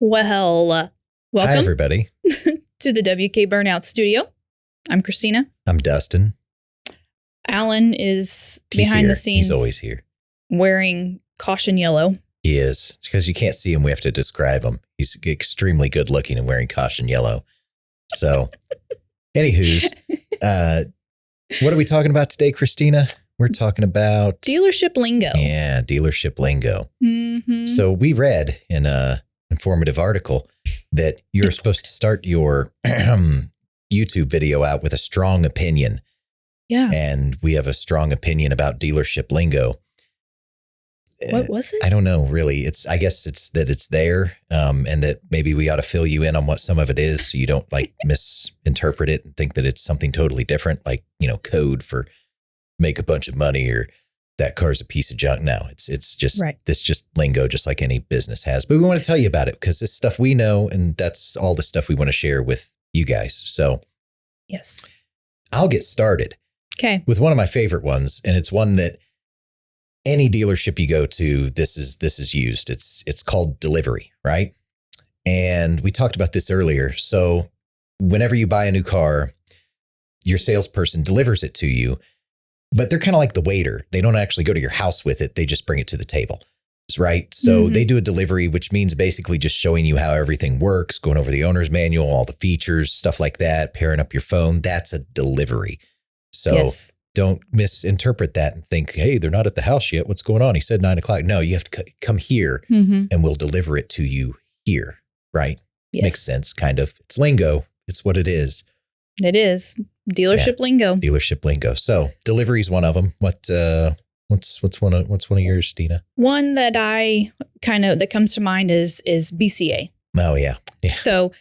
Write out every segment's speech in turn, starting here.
Well, welcome. Hi, everybody. To the WK Burnouts studio. I'm Christina. I'm Dustin. Alan is He's behind here. the scenes. He's always here. Wearing caution yellow. He is. It's because you can't see him. We have to describe him. He's extremely good looking and wearing caution yellow. So, anywho's, what are we talking about today, Christina? We're talking about dealership lingo. Yeah, dealership lingo. Mm-hmm. So we read in a informative article that you're supposed to start your YouTube video out with a strong opinion. Yeah. And we have a strong opinion about dealership lingo. What was it? I don't know, really. I guess it's that it's there, and that maybe we ought to fill you in on what some of it is so you don't like misinterpret it and think that it's something totally different, like, code for make a bunch of money or that car's a piece of junk. No, it's just, right. This just lingo, just like any business has. But we want to tell you about it because it's stuff we know, and that's all the stuff we want to share with you guys. So yes, I'll get started. Okay. With one of my favorite ones, and it's one that any dealership you go to, this is used. It's called delivery, right? And we talked about this earlier. So whenever you buy a new car, your salesperson delivers it to you, but they're kind of like the waiter. They don't actually go to your house with it. They just bring it to the table, right? So they do a delivery, which means basically just showing you how everything works, going over the owner's manual, all the features, stuff like that, pairing up your phone. That's a delivery. So don't misinterpret that and think, hey, they're not at the house yet. What's going on? He said 9 o'clock. No, you have to come here and we'll deliver it to you here, right? Yes. Makes sense, kind of. It's lingo. It's what it is. It is. Dealership lingo. Dealership lingo. So delivery is one of them. What's one of yours, Stina? One that that comes to mind is BCA. Oh, yeah. So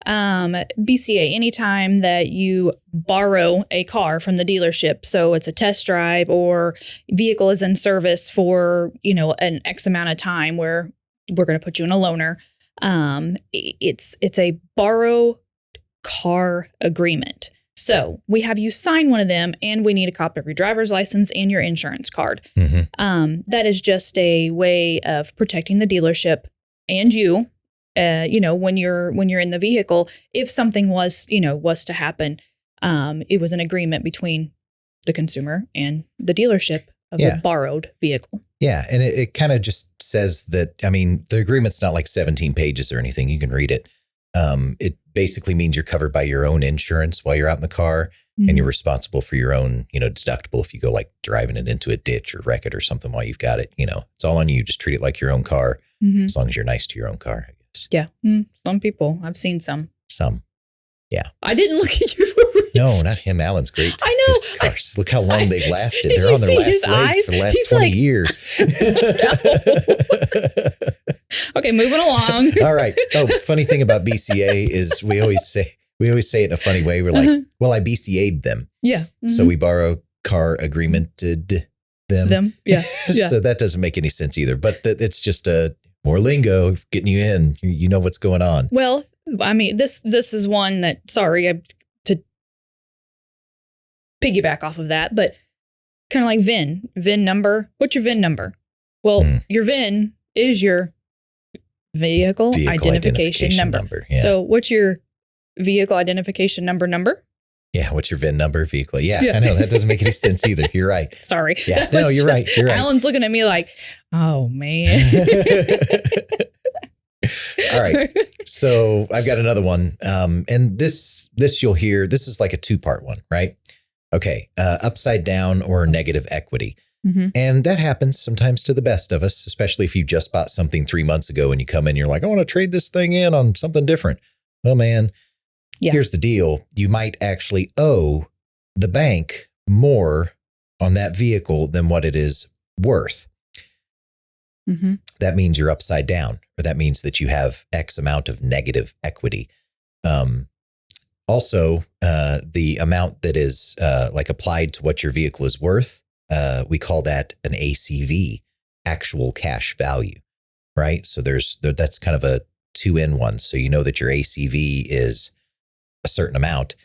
BCA, anytime that you borrow a car from the dealership, so it's a test drive or vehicle is in service for, an X amount of time where we're going to put you in a loaner. It's a borrow car agreement. So we have you sign one of them and we need a copy of your driver's license and your insurance card. That is just a way of protecting the dealership and you. When you're in the vehicle, if something was to happen, it was an agreement between the consumer and the dealership of the borrowed vehicle. Yeah. And it kind of just says that, the agreement's not like 17 pages or anything. You can read it. It basically means you're covered by your own insurance while you're out in the car and you're responsible for your own, deductible if you go like driving it into a ditch or wreck it or something while you've got it. It's all on you. Just treat it like your own car as long as you're nice to your own car. Yeah. Some people. I've seen some. Yeah. I didn't look at you for No, not him. Alan's great. I know. His cars. Look how long they've lasted. Did They're you on their see last his legs eyes? for the last He's 20 like- years. Okay, moving along. All right. Oh, funny thing about BCA is we always say it in a funny way. We're like, well, I BCA'd them. Yeah. So we borrow car agreemented them. Yeah. Yeah. So that doesn't make any sense either. But it's just more lingo getting you in. You know what's going on. Well, I mean, this is one that, to piggyback off of that, but kind of like VIN number. What's your VIN number? Well, your VIN is your vehicle identification number. Yeah. So what's your vehicle identification number? Yeah. What's your VIN number? Vehicle. Yeah. I know that doesn't make any sense either. You're right. Sorry. Yeah. No, you're right. You're right. Alan's looking at me like, oh man. All right. So I've got another one. And this you'll hear, this is like a 2-part one, right? Okay. Upside down or negative equity. Mm-hmm. And that happens sometimes to the best of us, especially if you just bought something 3 months ago and you come in, you're like, I want to trade this thing in on something different. Well, man, here's the deal. You might actually owe the bank more on that vehicle than what it is worth. Mm-hmm. That means you're upside down, or that means that you have X amount of negative equity. Also, the amount that is like applied to what your vehicle is worth, we call that an ACV, actual cash value, right? So that's kind of a 2-in-1. So you know that your ACV is a certain amount,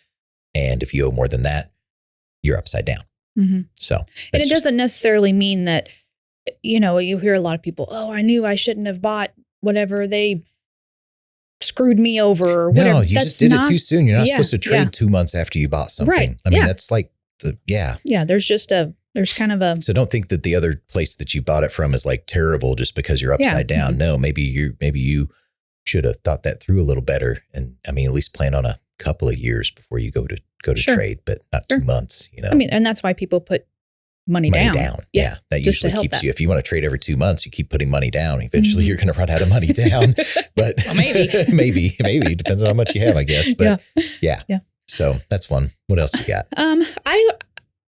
and if you owe more than that, you're upside down. Mm-hmm. So, and it doesn't necessarily mean that, you know, you hear a lot of people, oh, I knew I shouldn't have bought whatever, they screwed me over or whatever. No, you just did it too soon. You're not supposed to trade 2 months after you bought something. Right. I mean, that's like Yeah, there's kind of a. So don't think that the other place that you bought it from is like terrible just because you're upside down. Mm-hmm. No, maybe you should have thought that through a little better. And I mean, at least plan on a couple of years before you go to trade, but not 2 months, you know. I mean, and that's why people put money down. Yeah. That usually keeps you. If you want to trade every 2 months, you keep putting money down. Eventually you're going to run out of money down, but well, maybe, maybe depends on how much you have, I guess. But yeah. So that's one. What else you got?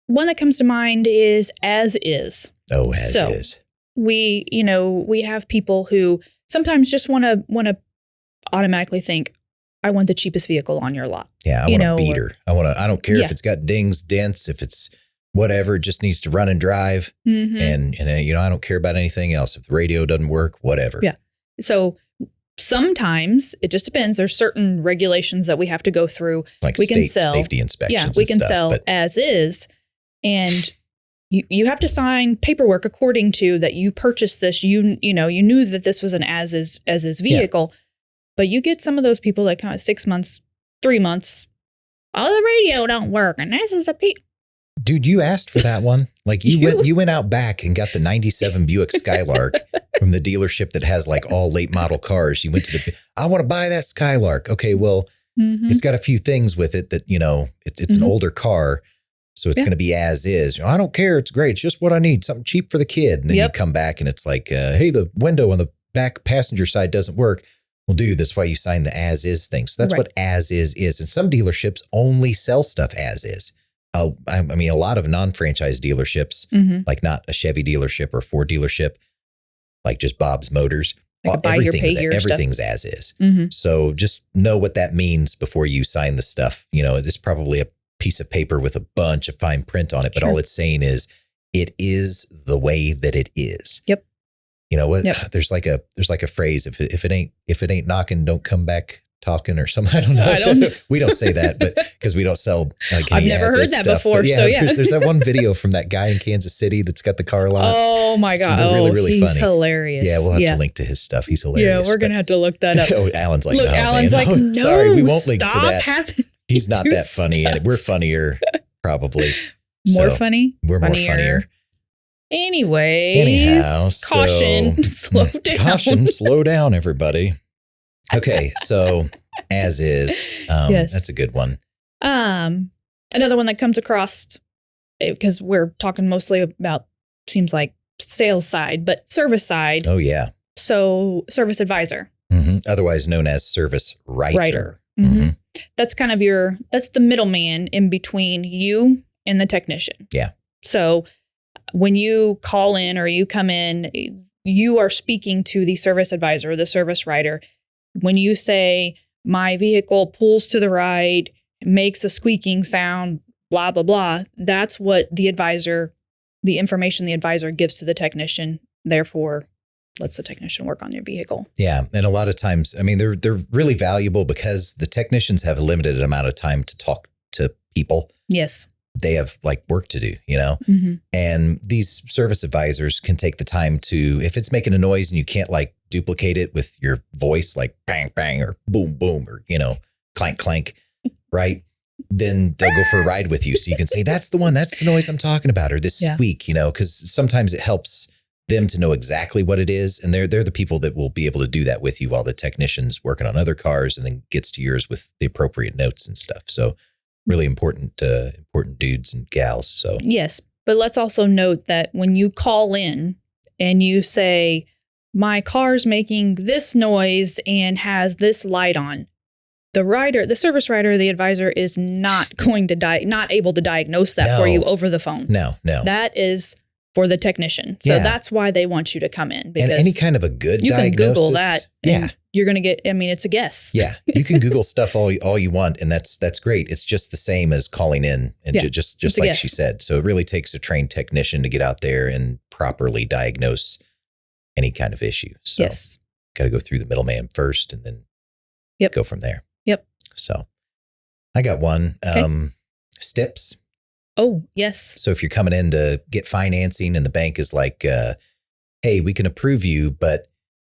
One that comes to mind is as is. Oh, as is. We have people who sometimes just want to automatically think, I want the cheapest vehicle on your lot. Yeah, I want a beater. I don't care if it's got dings, dents, if it's whatever, it just needs to run and drive. Mm-hmm. And I don't care about anything else. If the radio doesn't work, whatever. Yeah. So sometimes it just depends. There's certain regulations that we have to go through. Like safety inspections. Yeah, we can sell as is. And you have to sign paperwork according to that you purchased this. You knew that this was an as is vehicle. Yeah. But you get some of those people that kind of 6 months, 3 months, the radio don't work. And this is Dude, you asked for that one. Like you went out back and got the 97 Buick Skylark from the dealership that has like all late model cars. You went to I want to buy that Skylark. Okay, well, it's got a few things with it that, it's an older car. So it's going to be as is. I don't care. It's great. It's just what I need. Something cheap for the kid. And then you come back and it's like, hey, the window on the back passenger side doesn't work. Well, dude, that's why you signed the as is thing. So that's what as is. And some dealerships only sell stuff as is. I mean, a lot of non-franchise dealerships, like not a Chevy dealership or a Ford dealership, like just Bob's Motors. Like everything's as is. Mm-hmm. So just know what that means before you sign the stuff. It's probably a piece of paper with a bunch of fine print on it, but all it's saying is it is the way that it is. Yep. You know what? Yep. There's like a phrase. If it ain't knocking, don't come back talking or something. I don't know. We don't say that, but because we don't sell like I've never heard that stuff, before. There's that one video from that guy in Kansas City that's got the car lot. Oh my God. It's really, really he's funny. hilarious. Yeah, we'll have to link to his stuff. He's hilarious. Yeah, we're gonna have to look that up. Alan's like, look, no, Alan's man, like, no, sorry, we won't link to that. He's not that funny, stuff. and we're funnier, probably. More funny? We're more funnier. Anyways, caution, slow down. Caution, slow down, everybody. Okay, so as is, that's a good one. Another one that comes across, because we're talking mostly about, seems like sales side, but service side. Oh yeah. So service advisor. Mm-hmm. Otherwise known as service writer. Mm-hmm. that's kind of that's the middleman in between you and the technician. Yeah. So when you call in or you come in, you are speaking to the service advisor or the service writer. When you say, my vehicle pulls to the right, makes a squeaking sound, blah, blah, blah, that's what the information the advisor gives to the technician, therefore lets the technician work on your vehicle. Yeah. And a lot of times, I mean, they're really valuable because the technicians have a limited amount of time to talk to people. Yes. They have like work to do, you know, and these service advisors can take the time to, if it's making a noise and you can't like duplicate it with your voice, like bang, bang, or boom, boom, or, you know, clank, clank, right? Then they'll go for a ride with you. So you can say, that's the one, that's the noise I'm talking about, or this squeak, you know, because sometimes it helps them to know exactly what it is. And they're the people that will be able to do that with you while the technician's working on other cars and then gets to yours with the appropriate notes and stuff. So really important dudes and gals. So yes, but let's also note that when you call in and you say, my car's making this noise and has this light on, the service writer, the advisor is not going to not able to diagnose that for you over the phone. No. That is for the technician. So that's why they want you to come in. Because and any kind of a good you diagnosis. You can Google that. And you're going to get, I mean, it's a guess. Yeah. You can Google stuff all you want. And that's great. It's just the same as calling in and just like she said. So it really takes a trained technician to get out there and properly diagnose any kind of issue. So got to go through the middleman first and then go from there. Yep. So I got one, STIPs. Oh, yes. So if you're coming in to get financing and the bank is like, hey, we can approve you, but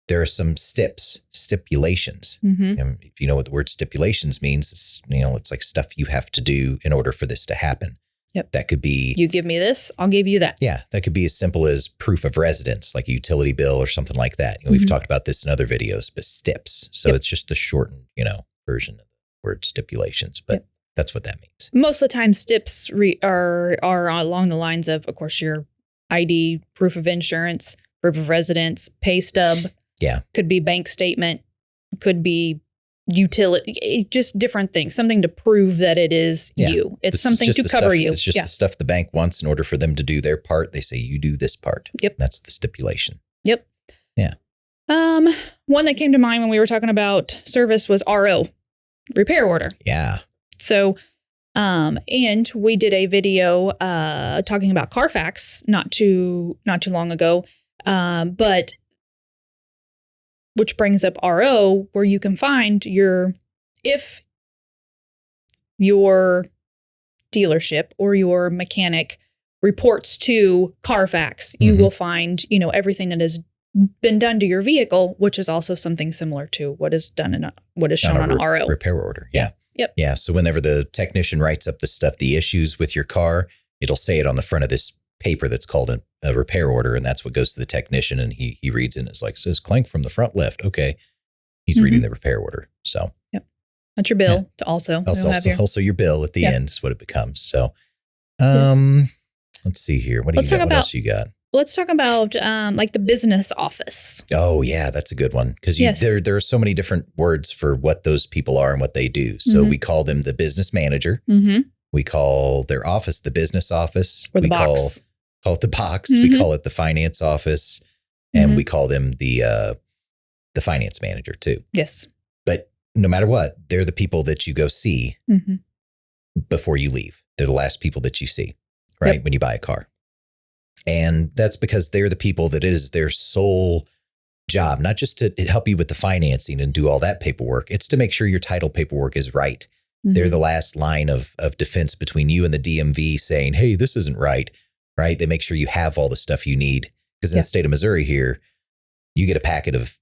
there are some stipulations. And if you know what the word stipulations means, it's, you know, it's like stuff you have to do in order for this to happen. Yep. That could be, you give me this, I'll give you that. Yeah. That could be as simple as proof of residence, like a utility bill or something like that. You know, we've talked about this in other videos, but STIPs. So it's just the shortened, you know, version of the word stipulations, but that's what that means. Most of the time STIPs are along the lines of course, your ID, proof of insurance, proof of residence, pay stub. Yeah. Could be bank statement, could be utility, just different things, something to prove that it is you. It's something to cover you. It's just the stuff the bank wants in order for them to do their part. They say you do this part. Yep. That's the stipulation. Yep. Yeah. One that came to mind when we were talking about service was RO, repair order. Yeah. So, and we did a video talking about Carfax not too long ago, but which brings up RO, where you can find if your dealership or your mechanic reports to Carfax, you will find, you know, everything that has been done to your vehicle, which is also something similar to what is done what is shown on a RO. Repair order. Yeah. Yep. Yeah. So whenever the technician writes up the stuff, the issues with your car, it'll say it on the front of this paper that's called a repair order. And that's what goes to the technician. And he reads it and it's like, says clank from the front left. Okay. He's reading the repair order. So that's your bill to also your bill at the end is what it becomes. So, let's see here. What else you got? Let's talk about like the business office. Oh yeah, that's a good one because there are so many different words for what those people are and what they do. So we call them the business manager. We call their office the business office. Or the box. Call it the box. We call it the finance office, and we call them the finance manager too. Yes. But no matter what, they're the people that you go see before you leave. They're the last people that you see, right? When you buy a car. And that's because they're the people that it is their sole job, not just to help you with the financing and do all that paperwork. It's to make sure your title paperwork is right. They're the last line of defense between you and the DMV saying, hey, this isn't right. They make sure you have all the stuff you need. Because in the state of Missouri here, you get a packet of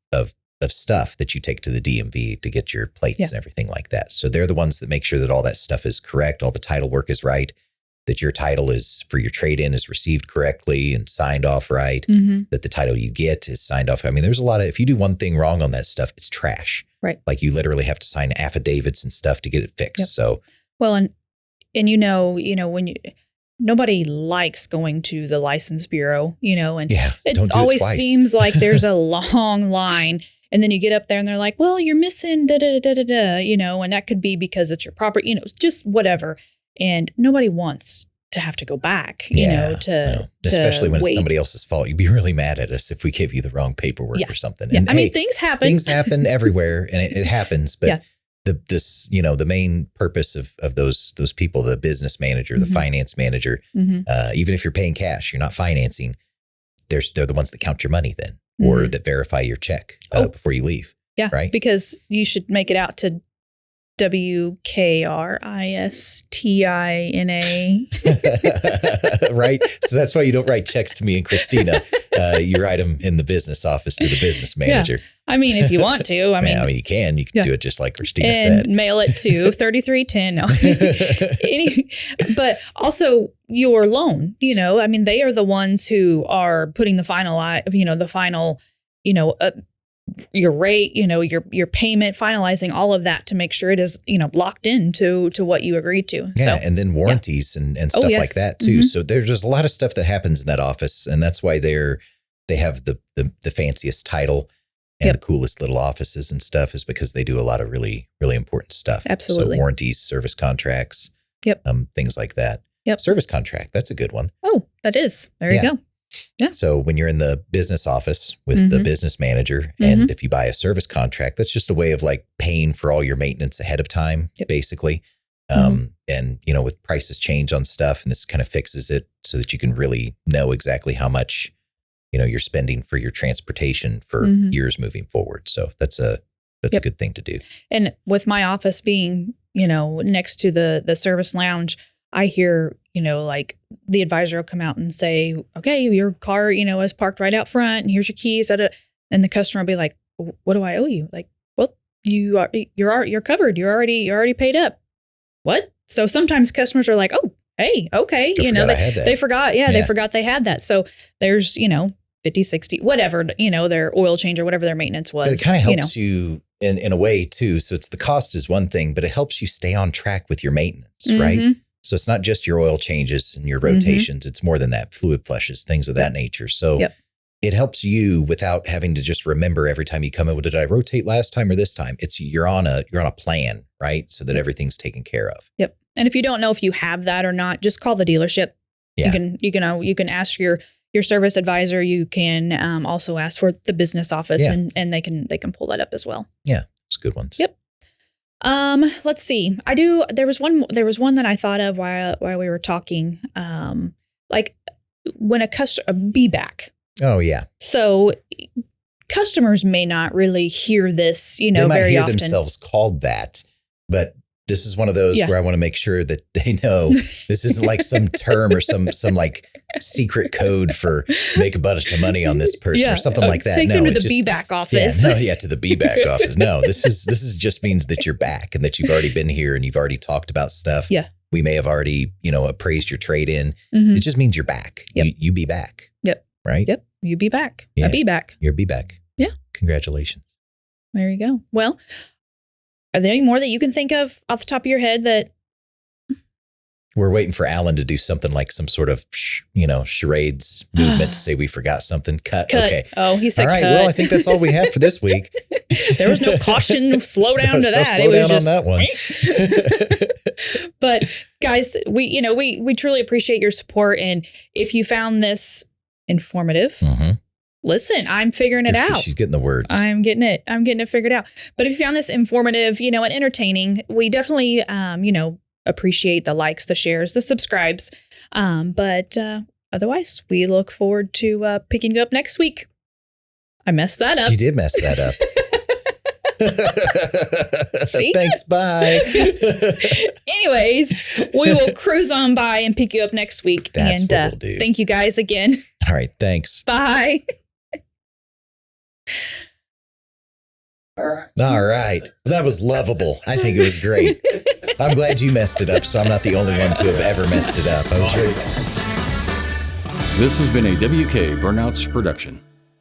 stuff that you take to the DMV to get your plates and everything like that. So they're the ones that make sure that all that stuff is correct. All the title work is right. That your title is for your trade-in is received correctly and signed off right, that the title you get is signed off. I mean, there's a lot of, if you do one thing wrong on that stuff, it's trash. Right. Like you literally have to sign affidavits and stuff to get it fixed. Yep. So, well, and when nobody likes going to the license bureau, and it always seems like there's a long line. And then you get up there and they're like, well, you're missing da da da da da, and that could be because it's your property, it's just whatever. And nobody wants to have to go back, especially when wait. it's somebody else's fault. You'd be really mad at us if we gave you the wrong paperwork or something. Yeah. And I mean, things happen. Things happen everywhere, and it happens. But the main purpose of those people, the business manager, the finance manager, even if you're paying cash, you're not financing. They're the ones that count your money then, or that verify your check before you leave. Yeah, right. Because you should make it out to WKRISTINA. Right. So that's why you don't write checks to me and Christina. You write them in the business office to the business manager. Yeah. I mean, if you want to, you can do it just like Christina and said. Mail it to 3310. No. But also your loan, they are the ones who are putting the final, your rate, your payment, finalizing all of that to make sure it is, locked into what you agreed to. Yeah. So, and then warranties and stuff like that too. So there's just a lot of stuff that happens in that office, and that's why they have the fanciest title and the coolest little offices and stuff, is because they do a lot of really, really important stuff. Absolutely. So warranties, service contracts, things like that. Yep. Service contract. That's a good one. Oh, that is. There you go. Yeah. So when you're in the business office with the business manager, and if you buy a service contract, that's just a way of like paying for all your maintenance ahead of time, basically. And, with prices change on stuff, and this kind of fixes it so that you can really know exactly how much, you're spending for your transportation for years moving forward. So that's a good thing to do. And with my office being, next to the service lounge, I hear, like the advisor will come out and say, okay, your car, is parked right out front, and here's your keys. And the customer will be like, what do I owe you? Like, well, you're covered. You're already paid up. What? So sometimes customers are like, oh, hey, okay. They forgot. Yeah, they forgot they had that. So there's, 50, 60, whatever, their oil change or whatever their maintenance was. But it kind of helps you in a way too. So it's the cost is one thing, but it helps you stay on track with your maintenance, right? So it's not just your oil changes and your rotations. It's more than that, fluid flushes, things of that nature. So it helps you without having to just remember every time you come in, well, did I rotate last time or this time? It's you're on a plan, right? So that everything's taken care of. Yep. And if you don't know if you have that or not, just call the dealership. Yeah. You can ask your service advisor. You can also ask for the business office, and they can pull that up as well. Yeah, it's good ones. Yep. Let's see. There was one that I thought of while we were talking. Like when a customer, be back. Oh yeah. So customers may not really hear this, they might very hear often. themselves called that, but this is one of those where I want to make sure that they know this isn't like some term or some like secret code for make a bunch of money on this person or something like that. Take them to the be-back office. To the be-back office. No, this is just means that you're back and that you've already been here and you've already talked about stuff. Yeah. We may have already, appraised your trade-in. It just means you're back. Yep. You be back. Yep. Right? Yep. You be back. Yeah. A be back. You're be back. Yeah. Congratulations. There you go. Well, are there any more that you can think of off the top of your head that? We're waiting for Alan to do something like some sort of, charades movement to say we forgot something. Cut. Okay. Oh, he said all right. cut. Well, I think that's all we have for this week. There was no caution, slow down to that. Slow down on that one. But guys, we truly appreciate your support. And if you found this informative, listen, I'm figuring it out. She's getting the words. I'm getting it figured out. But if you found this informative, and entertaining, we definitely, appreciate the likes, the shares, the subscribes. But otherwise, we look forward to picking you up next week. I messed that up. You did mess that up. See? Thanks. Bye. Anyways, we will cruise on by and pick you up next week. That's what we'll do. Thank you guys again. All right. Thanks. Bye. All right. That was lovable. I think it was great. I'm glad you messed it up, so I'm not the only one to have ever messed it up. I was really. This has been a WK Burnouts production.